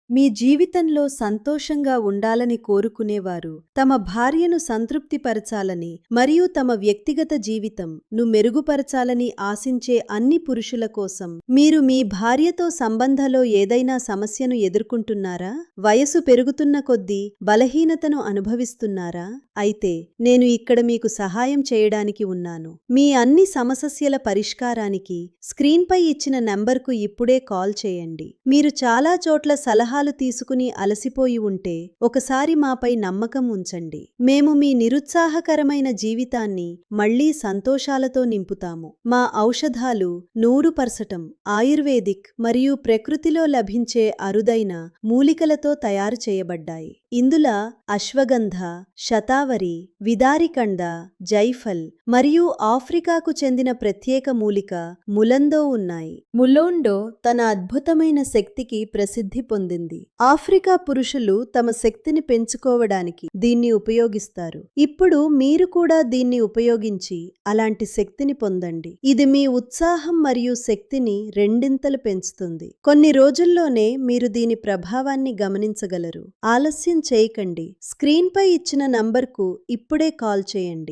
మీ జీవితంలో సంతోషంగా ఉండాలని కోరుకునేవారు తమ భార్యను సంతృప్తిపరచాలని మరియు తమ వ్యక్తిగత జీవితంను మెరుగుపరచాలని ఆశించే అన్ని పురుషుల కోసం మీరు మీ భార్యతో సంబంధంలో ఏదైనా సమస్యను ఎదుర్కొంటున్నారా? వయసు పెరుగుతున్న కొద్దీ బలహీనతను అనుభవిస్తున్నారా? అయితే నేను ఇక్కడ మీకు సహాయం చేయడానికి ఉన్నాను. మీ అన్ని సమస్యల పరిష్కారానికి స్క్రీన్పై ఇచ్చిన నంబర్కు ఇప్పుడే కాల్ చేయండి. మీరు చాలా చోట్ల సలహాలు తీసుకుని అలసిపోయి ఉంటే ఒకసారి మాపై నమ్మకం ఉంచండి. మేము మీ నిరుత్సాహకరమైన జీవితాన్ని మళ్లీ సంతోషాలతో నింపుతాము. మా ఔషధాలు 100% ఆయుర్వేదిక్ మరియు ప్రకృతిలో లభించే అరుదైన మూలికలతో తయారు చేయబడ్డాయి. ఇందులో అశ్వగంధ, శతావరి, విదారికండ, జైఫల్ మరియు ఆఫ్రికాకు చెందిన ప్రత్యేక మూలిక ములందో ఉన్నాయి. ములోండో తన అద్భుతమైన శక్తికి ప్రసిద్ధి పొందింది. ఆఫ్రికా పురుషులు తమ శక్తిని పెంచుకోవడానికి దీన్ని ఉపయోగిస్తారు. ఇప్పుడు మీరు కూడా దీన్ని ఉపయోగించి అలాంటి శక్తిని పొందండి. ఇది మీ ఉత్సాహం మరియు శక్తిని రెండింతలు పెంచుతుంది. కొన్ని రోజుల్లోనే మీరు దీని ప్రభావాన్ని గమనించగలరు. ఆలస్యం చేయకండి. స్క్రీన్పై ఇచ్చిన నంబర్కు ఇప్పుడే కాల్ చేయండి.